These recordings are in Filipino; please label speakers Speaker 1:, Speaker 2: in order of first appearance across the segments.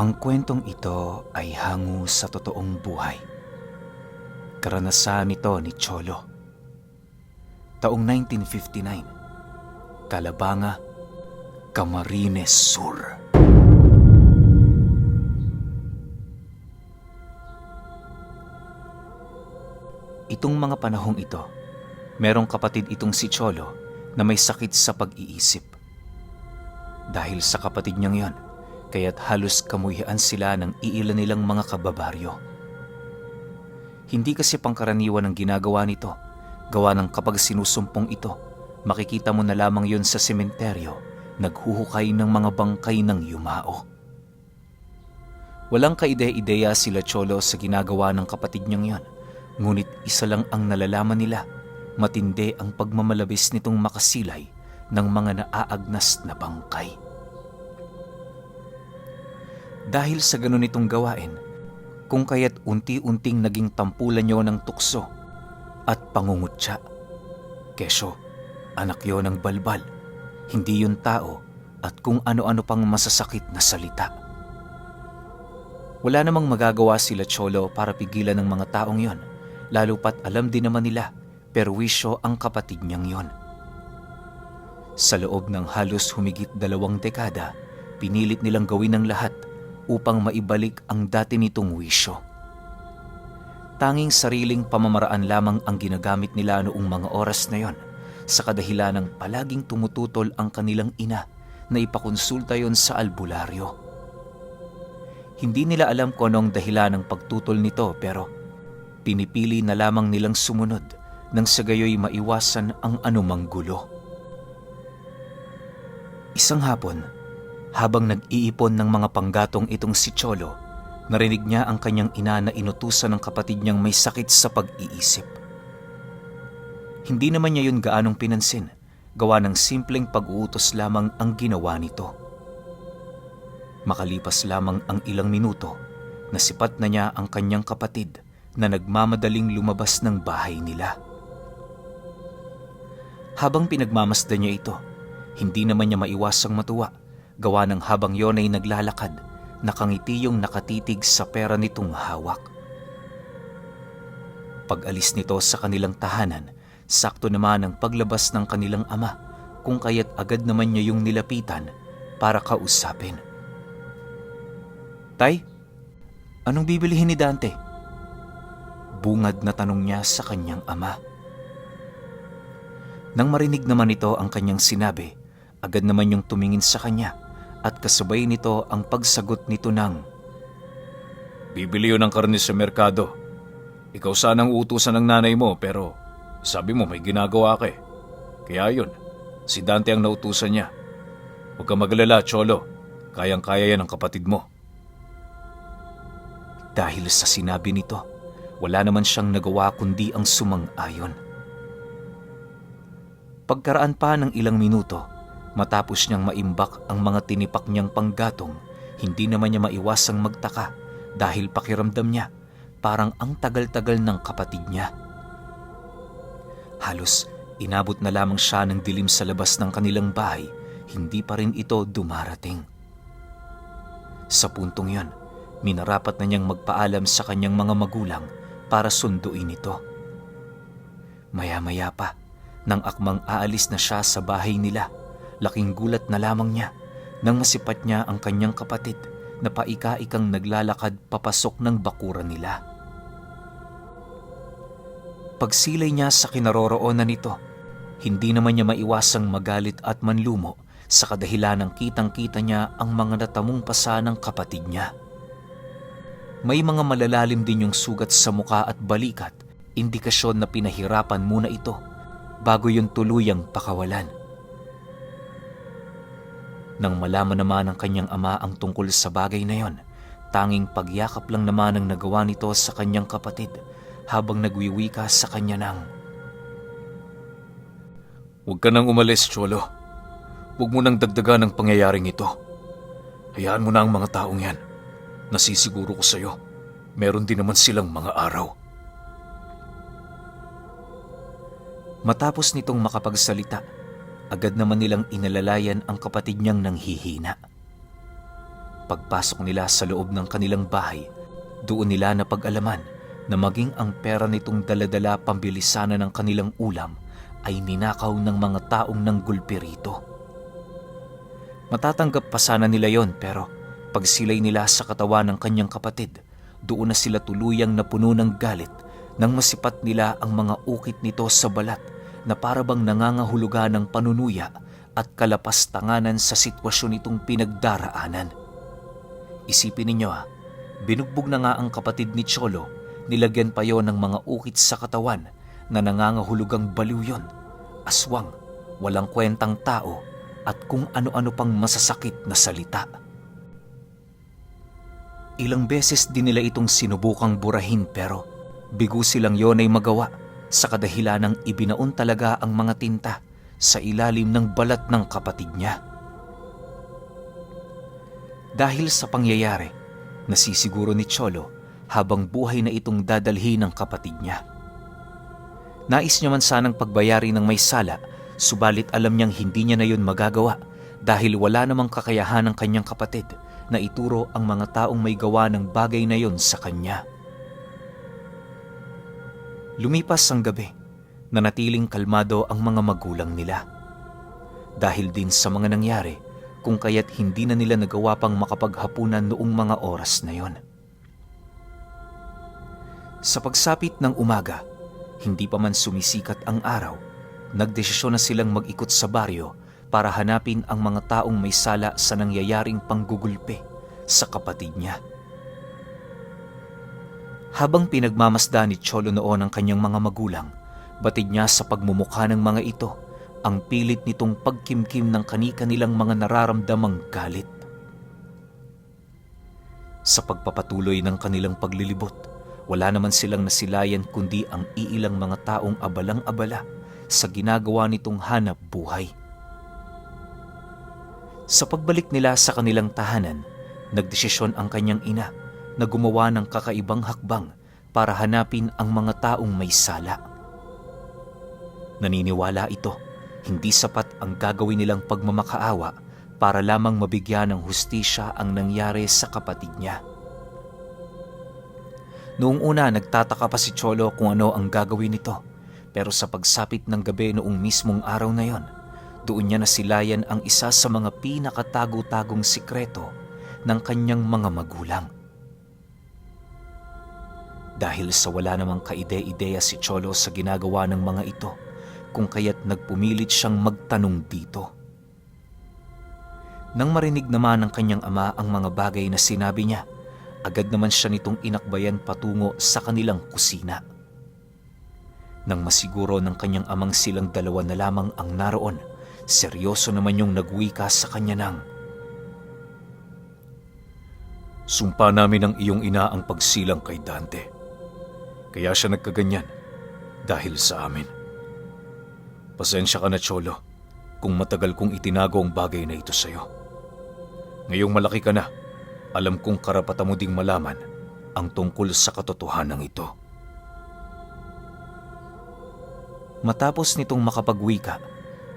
Speaker 1: Ang kwentong ito ay hango sa totoong buhay. Karanasan ito ni Cholo. Taong 1959, Calabanga, Camarines Sur. Itong mga panahong ito, merong kapatid itong si Cholo na may sakit sa pag-iisip. Dahil sa kapatid niyang yon, kaya't halos kamuhian sila ng iilan nilang mga kababaryo. Hindi kasi pangkaraniwan ang ginagawa nito, gawa ng kapag sinusumpong ito, makikita mo na lamang yon sa sementeryo, naghuhukay ng mga bangkay ng yumao. Walang kaide-ideya sila Cholo sa ginagawa ng kapatid niyang yon, ngunit isa lang ang nalalaman nila, matindi ang pagmamalabis nitong makasilay ng mga naaagnas na bangkay. Dahil sa ganun itong gawain, kung kaya't unti-unting naging tampulan niyo ng tukso at pangungutya. Kesyo, anak yon ng balbal, hindi yun tao at kung ano-ano pang masasakit na salita. Wala namang magagawa sila Cholo para pigilan ng mga taong yon, lalo pat alam din naman nila, perwisyo ang kapatid niyang yon. Sa loob ng halos humigit 2 dekada, pinilit nilang gawin ang lahat upang maibalik ang dati nitong wisyo. Tanging sariling pamamaraan lamang ang ginagamit nila noong mga oras na yon, sa kadahilan ng palaging tumututol ang kanilang ina na ipakonsulta yon sa albularyo. Hindi nila alam kung anong dahilan ng pagtutol nito, pero pinipili na lamang nilang sumunod nang sa gayoy maiwasan ang anumang gulo. Isang hapon, habang nag-iipon ng mga panggatong itong si Cholo, narinig niya ang kanyang ina na inutusan ng kapatid niyang may sakit sa pag-iisip. Hindi naman niya yun gaanong pinansin, gawa ng simpleng pag-uutos lamang ang ginawa nito. Makalipas lamang ang ilang minuto, nasipat na niya ang kanyang kapatid na nagmamadaling lumabas ng bahay nila. Habang pinagmamasdan niya ito, hindi naman niya maiwasang matuwa, gawa ng habang yon ay naglalakad, nakangiti yung nakatitig sa pera nitong hawak. Pag-alis nito sa kanilang tahanan, sakto naman ang paglabas ng kanilang ama, kung kaya't agad naman niya yung nilapitan para kausapin. "Tay, anong bibilihin ni Dante?" Bungad na tanong niya sa kanyang ama. Nang marinig naman ito ang kanyang sinabi, agad naman yung tumingin sa kanya at kasabay nito ang pagsagot nito ng, "Bibili yun ng karne sa merkado. Ikaw sanang utusan ng nanay mo pero sabi mo may ginagawa ka eh. Kaya yun, si Dante ang nautusan niya. Huwag kang magalala, Cholo. Kayang-kaya yan ang kapatid mo." Dahil sa sinabi nito, wala naman siyang nagawa kundi ang sumang-ayon. Pagkaraan pa ng ilang minuto, matapos niyang maimbak ang mga tinipak niyang panggatong, hindi naman niya maiwasang magtaka dahil pakiramdam niya parang ang tagal-tagal ng kapatid niya. Halos inabot na lamang siya ng dilim sa labas ng kanilang bahay, hindi pa rin ito dumarating. Sa puntong yon, minarapat na niyang magpaalam sa kanyang mga magulang para sunduin ito. Maya-maya pa, nang akmang aalis na siya sa bahay nila, laking gulat na lamang niya nang masipat niya ang kanyang kapatid na paika-ikang naglalakad papasok ng bakuran nila. Pagsilay niya sa kinaroroonan nito, hindi naman niya maiwasang magalit at manlumo sa kadahilan ng kitang-kita niya ang mga natamong pasa ng kapatid niya. May mga malalalim din yung sugat sa muka at balikat, indikasyon na pinahirapan muna ito bago yung tuluyang pakawalan. Nang malaman naman ng kanyang ama ang tungkol sa bagay na yon, tanging pagyakap lang naman ang nagawa nito sa kanyang kapatid habang nagwiwika sa kanya ng, "Huwag ka nang umalis, Cholo. Huwag mo nang dagdagan ang pangyayaring ito. Hayaan mo na ang mga taong yan. Nasisiguro ko sa'yo, meron din naman silang mga araw." Matapos nitong makapagsalita, agad naman nilang inalalayan ang kapatid niyang nanghihina. Pagpasok nila sa loob ng kanilang bahay, doon nila napag-alaman na maging ang pera nitong daladala pambilisana ng kanilang ulam ay ninakaw ng mga taong nanggulpi rito. Matatanggap pa sana nila yon, pero pagsilay nila sa katawan ng kanyang kapatid, doon na sila tuluyang napuno ng galit nang masipat nila ang mga ukit nito sa balat na parabang nangangahulugan ng panunuya at kalapastanganan sa sitwasyon nitong pinagdaraanan. Isipin ninyo binugbog na nga ang kapatid ni Cholo, nilagyan pa yon ng mga ukit sa katawan na nangangahulugang baliw yon, aswang, walang kwentang tao at kung ano-ano pang masasakit na salita. Ilang beses din nila itong sinubukang burahin pero bigo silang yon ay magawa sa kadahilanang ibinaon talaga ang mga tinta sa ilalim ng balat ng kapatid niya. Dahil sa pangyayari, nasisiguro ni Cholo habang buhay na itong dadalhin ng kapatid niya. Nais niya man sanang pagbayari ng may sala, subalit alam niyang hindi niya na yun magagawa dahil wala namang kakayahan ng kanyang kapatid na ituro ang mga taong may gawa ng bagay na yon sa kanya. Lumipas ang gabi, nanatiling kalmado ang mga magulang nila. Dahil din sa mga nangyari, kung kaya't hindi na nila nagawa pang makapaghapunan noong mga oras na yon. Sa pagsapit ng umaga, hindi pa man sumisikat ang araw, nagdesisyon na silang mag-ikot sa baryo para hanapin ang mga taong may sala sa nangyayaring panggugulpe sa kapatid niya. Habang pinagmamasdan ni Cholo noon ang kanyang mga magulang, batid niya sa pagmumukha ng mga ito ang pilit nitong pagkimkim ng kani-kanilang mga nararamdamang galit. Sa pagpapatuloy ng kanilang paglilibot, wala naman silang nasilayan kundi ang iilang mga taong abalang-abala sa ginagawa nitong hanap buhay. Sa pagbalik nila sa kanilang tahanan, nagdesisyon ang kanyang ina na gumawa ng kakaibang hakbang para hanapin ang mga taong may sala. Naniniwala ito, hindi sapat ang gagawin nilang pagmamakaawa para lamang mabigyan ng hustisya ang nangyari sa kapatid niya. Noong una, nagtataka pa si Cholo kung ano ang gagawin nito, pero sa pagsapit ng gabi noong mismong araw na yon, doon niya nasilayan ang isa sa mga pinakatago-tagong sikreto ng kanyang mga magulang. Dahil sa wala namang kaide-ideya si Cholo sa ginagawa ng mga ito, kung kaya't nagpumilit siyang magtanong dito. Nang marinig naman ng kanyang ama ang mga bagay na sinabi niya, agad naman siya nitong inakbayan patungo sa kanilang kusina. Nang masiguro ng kanyang amang silang dalawa na lamang ang naroon, seryoso naman yung nagwika sa kanya ng, "Sumpa namin ng iyong ina ang pagsilang kay Dante. Kaya siya nagkaganyan dahil sa amin. Pasensya ka na, Cholo, kung matagal kong itinago ang bagay na ito sa'yo. Ngayong malaki ka na, alam kong karapatan mo ding malaman ang tungkol sa katotohanan ito." Matapos nitong makapagwika,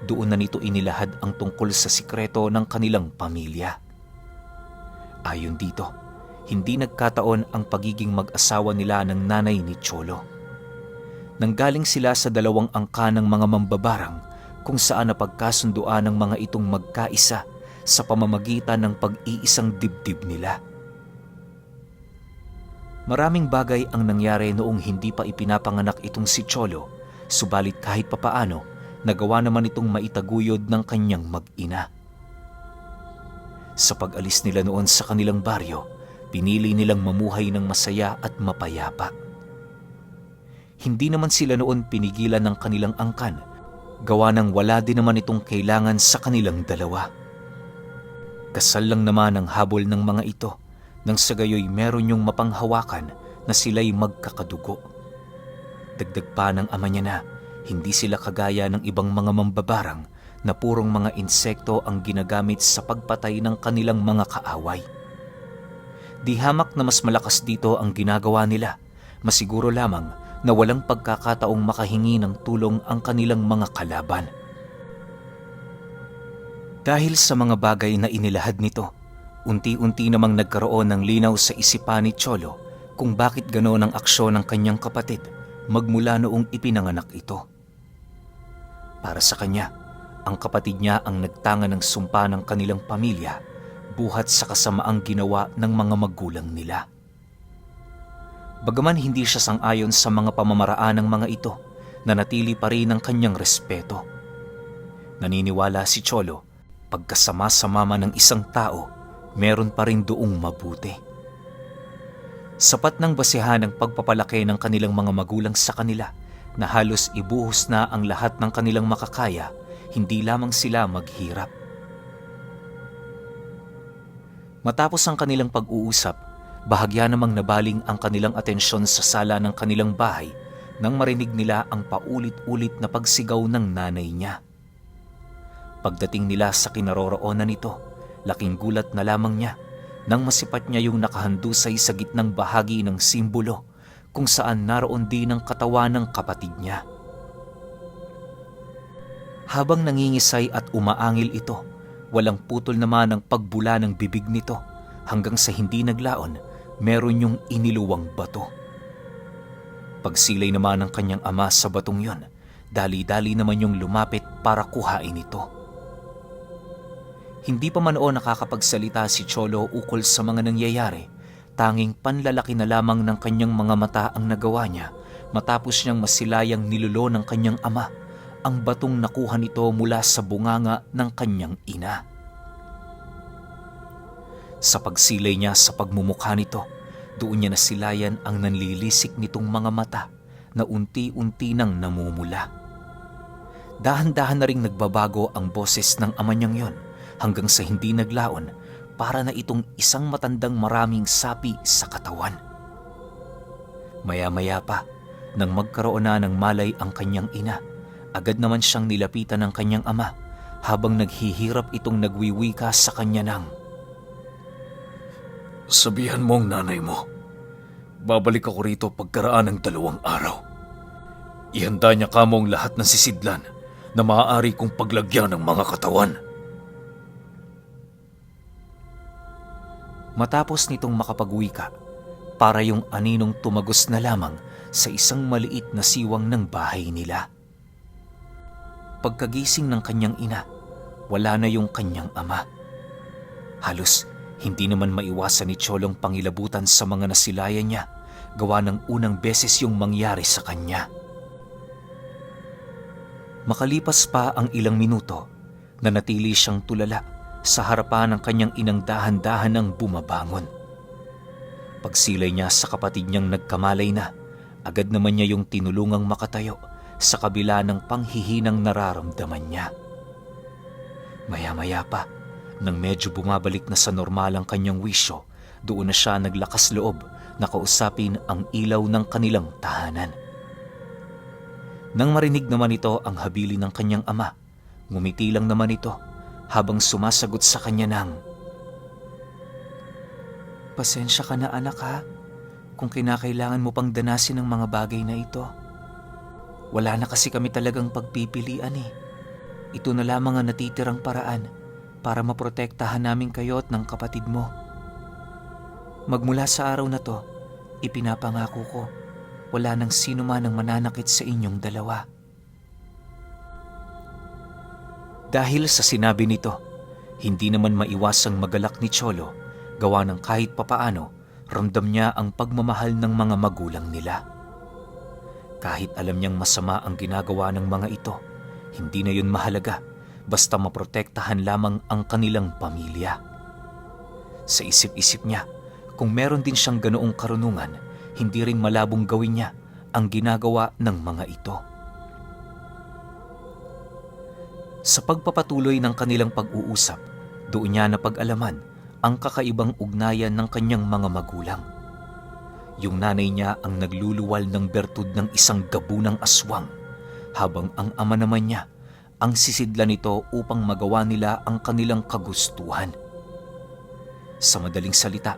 Speaker 1: doon na nito inilahad ang tungkol sa sikreto ng kanilang pamilya. Ayon dito, hindi nagkataon ang pagiging mag-asawa nila ng nanay ni Cholo. Nanggaling sila sa dalawang angka ng mga mambabarang kung saan napagkasunduan ng mga itong magkaisa sa pamamagitan ng pag-iisang dibdib nila. Maraming bagay ang nangyari noong hindi pa ipinapanganak itong si Cholo, subalit kahit papaano, nagawa naman itong maitaguyod ng kanyang mag-ina. Sa pag-alis nila noon sa kanilang baryo, pinili nilang mamuhay ng masaya at mapayapa. Hindi naman sila noon pinigilan ng kanilang angkan, gawa ng wala din naman itong kailangan sa kanilang dalawa. Kasal lang naman ang habol ng mga ito, nang sa gayoy meron yung mapanghawakan na sila'y magkakadugo. Dagdag pa ng ama niya na, hindi sila kagaya ng ibang mga mambabarang na purong mga insekto ang ginagamit sa pagpatay ng kanilang mga kaaway. Di hamak na mas malakas dito ang ginagawa nila, masiguro lamang na walang pagkakataong makahingi ng tulong ang kanilang mga kalaban. Dahil sa mga bagay na inilahad nito, Unti-unti namang nagkaroon ng linaw sa isipan ni Cholo kung bakit ganoon ang aksyon ng kanyang kapatid magmula noong ipinanganak ito. Para sa kanya, ang kapatid niya ang nagtanga ng sumpa ng kanilang pamilya buhat sa kasamaang ginawa ng mga magulang nila. Bagaman hindi siya sang-ayon sa mga pamamaraan ng mga ito, nanatili pa rin ang kanyang respeto. Naniniwala si Cholo, pagkasama sa mama ng isang tao, meron pa rin doong mabuti. Sapat ng basihan ang pagpapalaki ng kanilang mga magulang sa kanila na halos ibuhos na ang lahat ng kanilang makakaya, hindi lamang sila maghirap. Matapos ang kanilang pag-uusap, bahagya namang nabaling ang kanilang atensyon sa sala ng kanilang bahay nang marinig nila ang paulit-ulit na pagsigaw ng nanay niya. Pagdating nila sa kinaroroonan nito, laking gulat na lamang niya nang masipat niya yung nakahandusay sa gitnang bahagi ng simbolo kung saan naroon din ang katawan ng kapatid niya. Habang nangingisay at umaangil ito, walang putol naman ang pagbula ng bibig nito hanggang sa hindi naglaon, meron yung iniluwang bato. Pagsilay naman ng kanyang ama sa batong yon, dali-dali naman yung lumapit para kuhain ito. Hindi pa man o nakakapagsalita si Cholo ukol sa mga nangyayari, tanging panlalaki na lamang ng kanyang mga mata ang nagawa niya matapos niyang masilayang nilulo ng kanyang ama ang batong nakuha nito mula sa bunganga ng kanyang ina. Sa pagsilay niya sa pagmumukha nito, doon niya nasilayan ang nanlilisik nitong mga mata na unti-unti nang namumula. Dahan-dahan na ring nagbabago ang boses ng ama niyang yon hanggang sa hindi naglaon para na itong isang matandang maraming sapi sa katawan. Maya-maya pa, nang magkaroon na ng malay ang kanyang ina, agad naman siyang nilapitan ng kanyang ama habang naghihirap itong nagwiwika sa kanya ng,
Speaker 2: "Sabihan mo ang nanay mo, babalik ako rito pagkaraan ng 2 araw. Ihanda niya kamong lahat ng sisidlan na maaari kong paglagyan ng mga katawan."
Speaker 1: Matapos nitong makapagwika, para yung aninong tumagos na lamang sa isang maliit na siwang ng bahay nila. Pagkagising ng kanyang ina, wala na yung kanyang ama. Halos hindi naman maiwasan ni Cholong pangilabutan sa mga nasilayan niya, gawa ng unang beses yung mangyari sa kanya. Makalipas pa ang ilang minuto, nanatili siyang tulala sa harapan ng kanyang inang dahan-dahan ng bumabangon. Pagsilay niya sa kapatid niyang nagkamalay na, agad naman niya yung tinulungang makatayo sa kabila ng panghihinang nararamdaman niya. Maya-maya pa, nang medyo bumabalik na sa normal ang kanyang wisyo, doon na siya naglakas loob na kausapin ang ilaw ng kanilang tahanan. Nang marinig naman ito ang habili ng kanyang ama, ngumiti lang naman ito habang sumasagot sa kanya ng, "Pasensya ka na anak ha, kung kinakailangan mo pang danasin ang mga bagay na ito. Wala na kasi kami talagang pagpipilian eh. Ito na lamang ang natitirang paraan para maprotektahan namin kayo at ng kapatid mo. Magmula sa araw na to, ipinapangako ko, wala nang sino man ang mananakit sa inyong dalawa." Dahil sa sinabi nito, hindi naman maiwasang magalak ni Cholo, gawa ng kahit papaano, ramdam niya ang pagmamahal ng mga magulang nila. Kahit alam niyang masama ang ginagawa ng mga ito, hindi na yun mahalaga, basta maprotektahan lamang ang kanilang pamilya. Sa isip-isip niya, kung meron din siyang ganoong karunungan, hindi rin malabong gawin niya ang ginagawa ng mga ito. Sa pagpapatuloy ng kanilang pag-uusap, doon niya napag-alaman ang kakaibang ugnayan ng kanyang mga magulang. Yung nanay niya ang nagluluwal ng bertud ng isang gabunang aswang, habang ang ama naman niya ang sisidlan nito upang magawa nila ang kanilang kagustuhan. Sa madaling salita,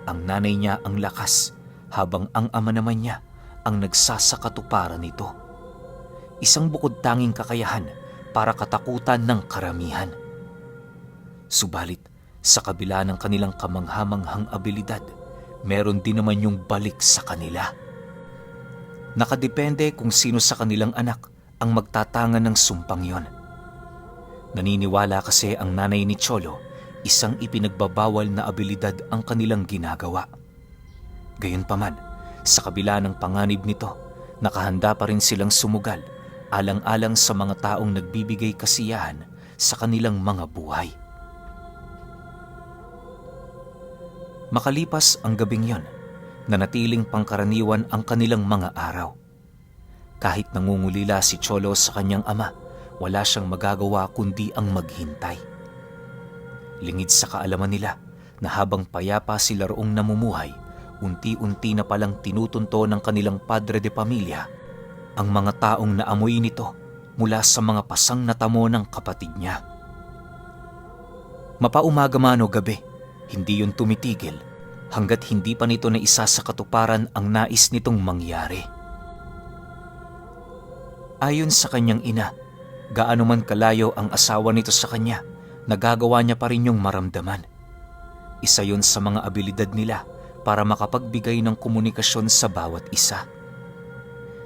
Speaker 1: ang nanay niya ang lakas, habang ang ama naman niya ang nagsasakatuparan nito. Isang bukod tanging kakayahan para katakutan ng karamihan. Subalit, Sa kabila ng kanilang kamanghamanghang abilidad, meron din naman yung balik sa kanila. Nakadepende kung sino sa kanilang anak ang magtatangan ng sumpang yon. Naniniwala kasi ang nanay ni Cholo, isang ipinagbabawal na abilidad ang kanilang ginagawa. Gayunpaman, sa kabila ng panganib nito, nakahanda pa rin silang sumugal alang-alang sa mga taong nagbibigay kasiyahan sa kanilang mga buhay. Makalipas ang gabing yon, nanatiling pangkaraniwan ang kanilang mga araw. Kahit nangungulila si Cholo sa kanyang ama, wala siyang magagawa kundi ang maghintay. Lingid sa kaalaman nila na habang payapa sila roong namumuhay, unti-unti na palang tinutunto ng kanilang padre de pamilya ang mga taong naamoy nito mula sa mga pasang natamo ng kapatid niya. Mapaumaga man o gabi, hindi yun tumitigil hanggat hindi pa nito na isa sa katuparan ang nais nitong mangyari. Ayon sa kanyang ina, gaano man kalayo ang asawa nito sa kanya, nagagawa niya pa rin yung maramdaman. Isa yun sa mga abilidad nila para makapagbigay ng komunikasyon sa bawat isa.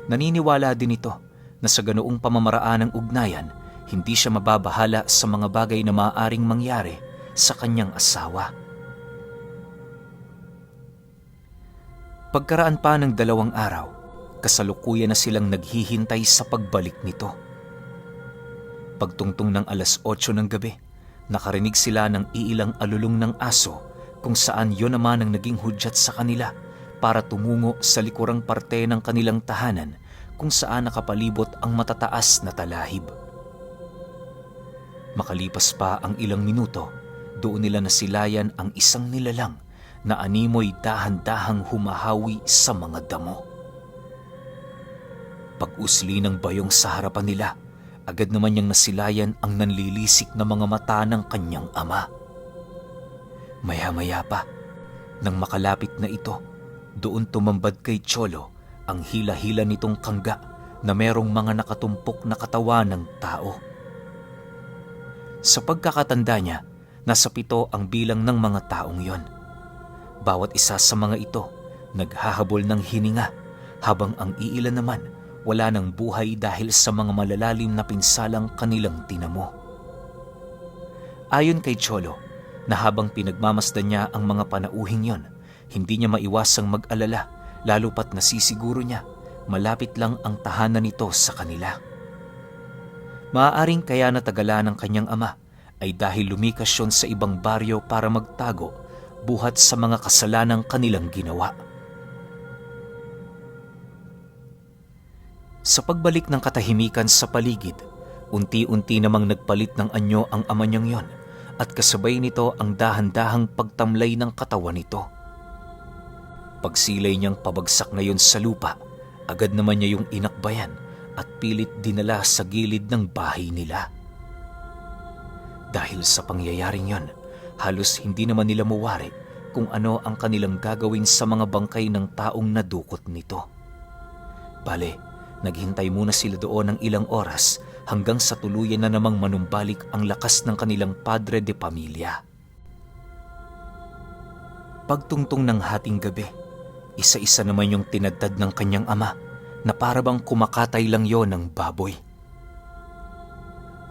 Speaker 1: Naniniwala din ito na sa ganoong pamamaraan ng ugnayan, hindi siya mababahala sa mga bagay na maaaring mangyari sa kanyang asawa. Pagkaraan pa ng 2 araw, kasalukuyan na silang naghihintay sa pagbalik nito. Pagtungtong ng 8:00 ng gabi, nakarinig sila ng iilang alulong ng aso kung saan yon naman ang naging hudyat sa kanila para tumungo sa likurang parte ng kanilang tahanan kung saan nakapalibot ang matataas na talahib. Makalipas pa ang ilang minuto, doon nila nasilayan ang isang nilalang na animoy dahan-dahang humahawi sa mga damo. Pag-usli ng bayong sa harapan nila, agad naman niyang nasilayan ang nanlilisik na mga mata ng kanyang ama. Maya-maya pa, nang makalapit na ito, doon tumambad kay Cholo ang hila-hila nitong kangga na merong mga nakatumpok na katawan ng tao. Sa pagkakatanda niya, nasa 7 ang bilang ng mga taong yon. Bawat isa sa mga ito naghahabol ng hininga habang ang iilan naman wala ng buhay dahil sa mga malalalim na pinsalang kanilang tinamo. Ayon kay Cholo, na habang pinagmamasdan niya ang mga panauhing yon, hindi niya maiwasang mag-alala lalo pat nasisiguro niya malapit lang ang tahanan nito sa kanila. Maaaring kaya natagala ng kanyang ama ay dahil lumikas yun sa ibang baryo para magtago buhat sa mga kasalanang kanilang ginawa. Sa pagbalik ng katahimikan sa paligid, unti-unti namang nagpalit ng anyo ang ama niyang yon at kasabay nito ang dahan-dahang pagtamlay ng katawan nito. Pagsilay niyang pabagsak na yon sa lupa, agad naman niya yung inakbayan at pilit dinala sa gilid ng bahay nila. Dahil sa pangyayaring yon, halos hindi naman nila mawari kung ano ang kanilang gagawin sa mga bangkay ng taong nadukot nito. Bale, naghintay muna sila doon ng ilang oras hanggang sa tuluyan na namang manumbalik ang lakas ng kanilang padre de pamilya. Pagtungtong ng hating gabi, isa-isa naman yung tinadtad ng kanyang ama na parabang kumakatay lang yon ng baboy.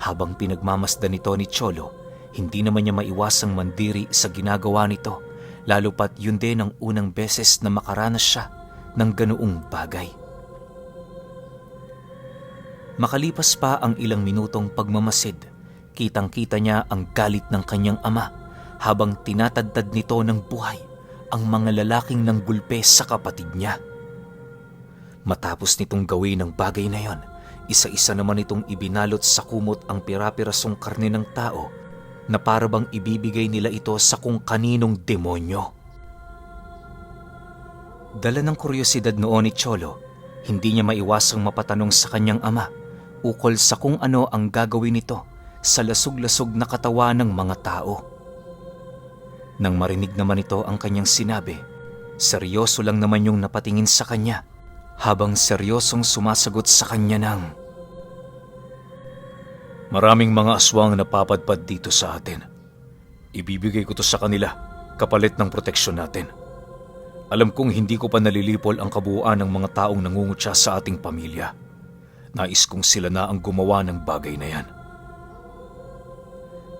Speaker 1: Habang pinagmamasdan nito ni Cholo, hindi naman niya maiwasang mandiri sa ginagawa nito, lalo pat yun din ang unang beses na makaranas siya ng ganoong bagay. Makalipas pa ang ilang minutong pagmamasid, kitang-kita niya ang galit ng kanyang ama habang tinatadtad nito ng buhay ang mga lalaking nanggulpe sa kapatid niya. Matapos nitong gawin ang bagay na yon, isa-isa naman itong ibinalot sa kumot ang pira-pirasong karne ng tao na parabang ibibigay nila ito sa kung kaninong demonyo. Dala ng kuryosidad noon ni Cholo, hindi niya maiwasang mapatanong sa kanyang ama ukol sa kung ano ang gagawin nito sa lasog-lasog na katawan ng mga tao. Nang marinig naman ito ang kanyang sinabi, seryoso lang naman yung napatingin sa kanya habang seryosong sumasagot sa kanya ng,
Speaker 2: "Maraming mga aswang napapadpad dito sa atin. Ibibigay ko to sa kanila, kapalit ng proteksyon natin. Alam kong hindi ko pa nalilipol ang kabuuan ng mga taong nangungutya sa ating pamilya. Nais kong sila na ang gumawa ng bagay na yan.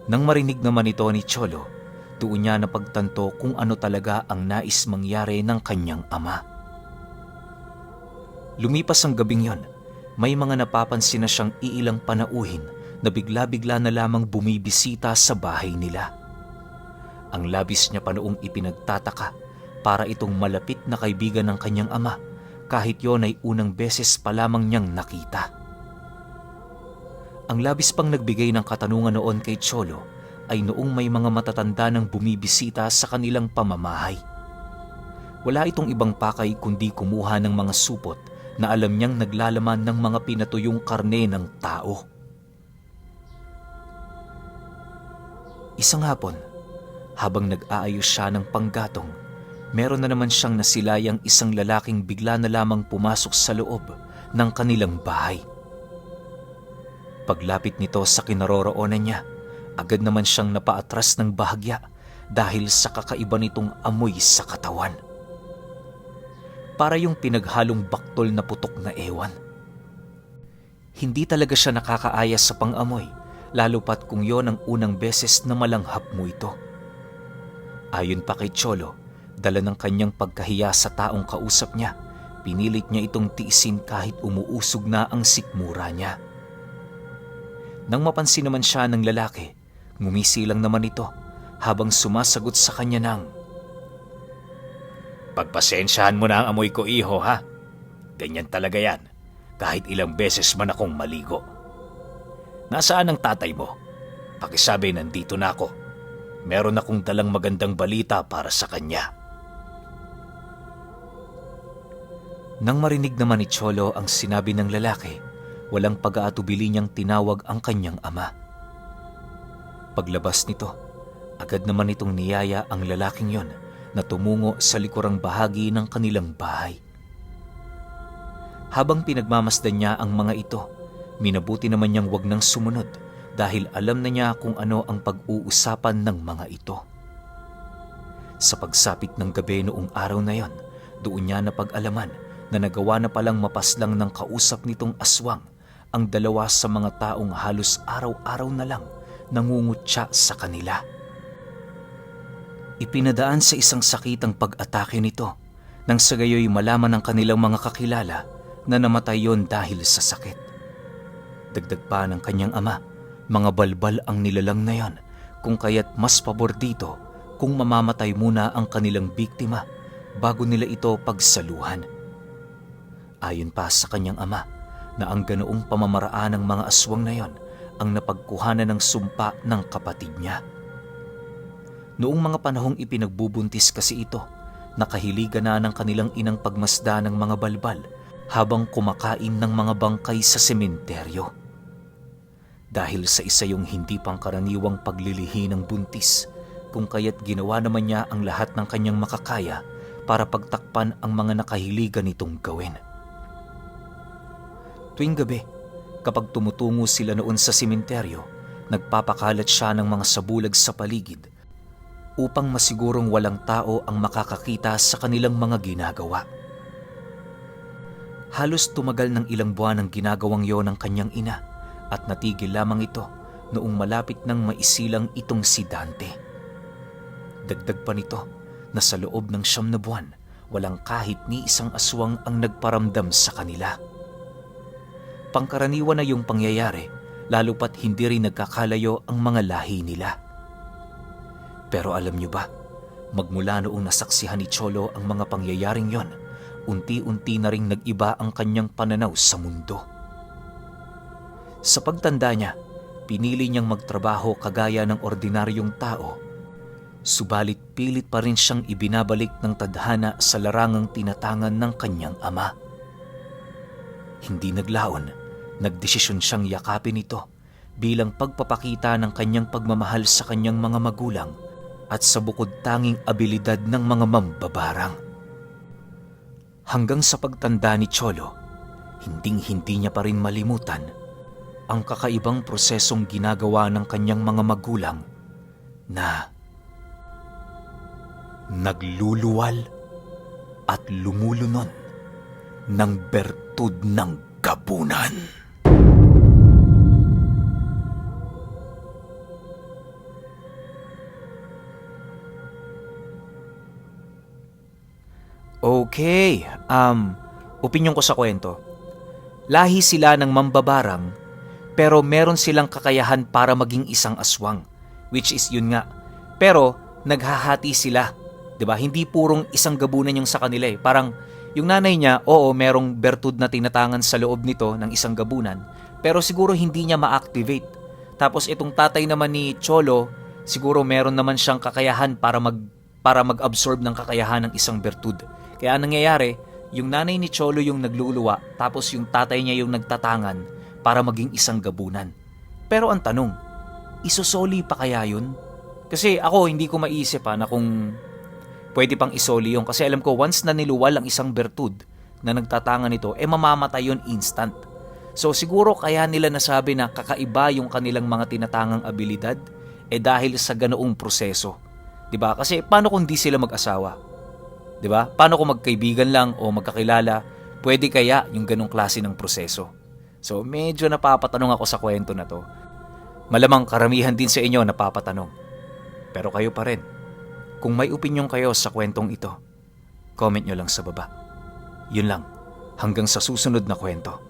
Speaker 1: Nang marinig naman ito ni Cholo, doon niya napagtanto kung ano talaga ang nais mangyari ng kanyang ama. Lumipas ang gabing yon, may mga napapansin na siyang iilang panauhin na bigla-bigla na lamang bumibisita sa bahay nila. Ang labis niya pa noong ipinagtataka para itong malapit na kaibigan ng kanyang ama kahit yon ay unang beses pa lamang niyang nakita. Ang labis pang nagbigay ng katanungan noon kay Cholo ay noong may mga matatanda nang bumibisita sa kanilang pamamahay. Wala itong ibang pakay kundi kumuha ng mga supot na alam niyang naglalaman ng mga pinatuyong karne ng tao. Isang hapon, habang nag-aayos siya ng panggatong, meron na naman siyang nasilayang isang lalaking bigla na lamang pumasok sa loob ng kanilang bahay. Paglapit nito sa kinaroroonan niya, agad naman siyang napaatras ng bahagya dahil sa kakaiba nitong amoy sa katawan. Para yung pinaghalong baktol na putok na ewan. Hindi talaga siya nakakaaya sa pang-amoy, lalo pat kung yon ang unang beses na malanghap mo ito. Ayon pa kay Cholo, dala ng kanyang pagkahiya sa taong kausap niya, pinilit niya itong tiisin kahit umuusog na ang sikmura niya. Nang mapansin naman siya ng lalaki, ngumisi lang naman ito habang sumasagot sa kanya ng,
Speaker 2: Pagpasensyahan mo na ang amoy ko, iho, ha? Ganyan talaga yan, kahit ilang beses man akong maligo. Nasaan ang tatay mo? Pakisabi, nandito na ako. Meron akong dalang magandang balita para sa kanya.
Speaker 1: Nang marinig naman ni Cholo ang sinabi ng lalaki, walang pag-aatubili niyang tinawag ang kanyang ama. Paglabas nito, agad naman itong niyaya ang lalaking yon na tumungo sa likurang bahagi ng kanilang bahay. Habang pinagmamasdan niya ang mga ito, minabuti naman niyang wag nang sumunod dahil alam na niya kung ano ang pag-uusapan ng mga ito. Sa pagsapit ng gabi noong araw na yon, doon niya napag-alaman na nagawa na palang mapaslang ng kausap nitong aswang ang dalawa sa mga taong halos araw-araw na lang nangungutya sa kanila. Ipinadaan sa isang sakitang pag-atake nito nang sa gayoy malaman ng kanilang mga kakilala na namatay yon dahil sa sakit. Dagdag pa ng kanyang ama, mga balbal ang nilalang na yon kung kaya't mas pabor dito kung mamamatay muna ang kanilang biktima bago nila ito pagsaluhan. Ayon pa sa kanyang ama na ang ganoong pamamaraan ng mga aswang na yon ang napagkuhanan ng sumpa ng kapatid niya. Noong mga panahong ipinagbubuntis kasi ito, nakahiligan na ng kanilang inang pagmasda ng mga balbal habang kumakain ng mga bangkay sa sementeryo. Dahil sa isa yung hindi pangkaraniwang paglilihi ng buntis, kung kaya't ginawa naman niya ang lahat ng kanyang makakaya para pagtakpan ang mga nakahiligan nitong gawin. Tuwing gabi, kapag tumutungo sila noon sa sementeryo, nagpapakalat siya ng mga sabulag sa paligid upang masigurong walang tao ang makakakita sa kanilang mga ginagawa. Halos tumagal ng ilang buwan ang ginagawang yon ng kanyang ina at natigil lamang ito noong malapit nang maisilang itong si Dante. Dagdag pa nito na sa loob ng 9 na buwan, walang kahit ni isang aswang ang nagparamdam sa kanila. Pangkaraniwan na yung pangyayari, lalo pat hindi rin nagkakalayo ang mga lahi nila. Pero alam niyo ba, magmula noong nasaksihan ni Cholo ang mga pangyayaring yon, unti-unti na ring nag-iba ang kanyang pananaw sa mundo. Sa pagtanda niya, pinili niyang magtrabaho kagaya ng ordinaryong tao, subalit pilit pa rin siyang ibinabalik ng tadhana sa larangang tinatangan ng kanyang ama. Hindi naglaon, nagdesisyon siyang yakapin ito bilang pagpapakita ng kanyang pagmamahal sa kanyang mga magulang at sa bukod tanging abilidad ng mga mambabarang. Hanggang sa pagtanda ni Cholo, hinding-hindi niya pa rin malimutan ang kakaibang prosesong ginagawa ng kanyang mga magulang na nagluluwal at lumulunod ng bertud ng gabunan. Okay, opinyon ko sa kwento. Lahi sila ng mambabarang, pero meron silang kakayahan para maging isang aswang, which is yun nga. Pero naghahati sila, 'di ba? Hindi purong isang gabunan yung sa kanila eh. Parang yung nanay niya, oo, merong bertud na tinatangan sa loob nito ng isang gabunan, pero siguro hindi niya ma-activate. Tapos itong tatay naman ni Cholo, siguro meron naman siyang kakayahan para mag-absorb ng kakayahan ng isang bertud. Kaya anong nangyayari, yung nanay ni Cholo yung nagluluwa, tapos yung tatay niya yung nagtatangan para maging isang gabunan. Pero ang tanong, isosoli pa kaya yun? Kasi ako hindi ko maisip na kung pwede pang isoli yun. Kasi alam ko, once na niluwal ang isang bertud na nagtatangan nito, mamamatay yun instant. So siguro kaya nila nasabi na kakaiba yung kanilang mga tinatangang abilidad dahil sa ganoong proseso. 'Di ba? Kasi paano kung di sila mag-asawa? 'Di ba? Paano kung magkaibigan lang o magkakilala? Pwede kaya yung ganong klase ng proseso? So medyo napapatanong ako sa kwento na to. Malamang karamihan din sa inyo napapatanong. Pero kayo pa rin. Kung may opinyon kayo sa kwentong ito, comment nyo lang sa baba. Yun lang. Hanggang sa susunod na kwento.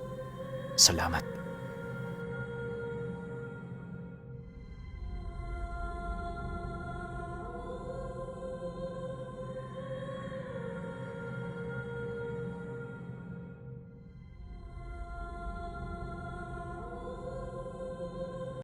Speaker 1: Salamat.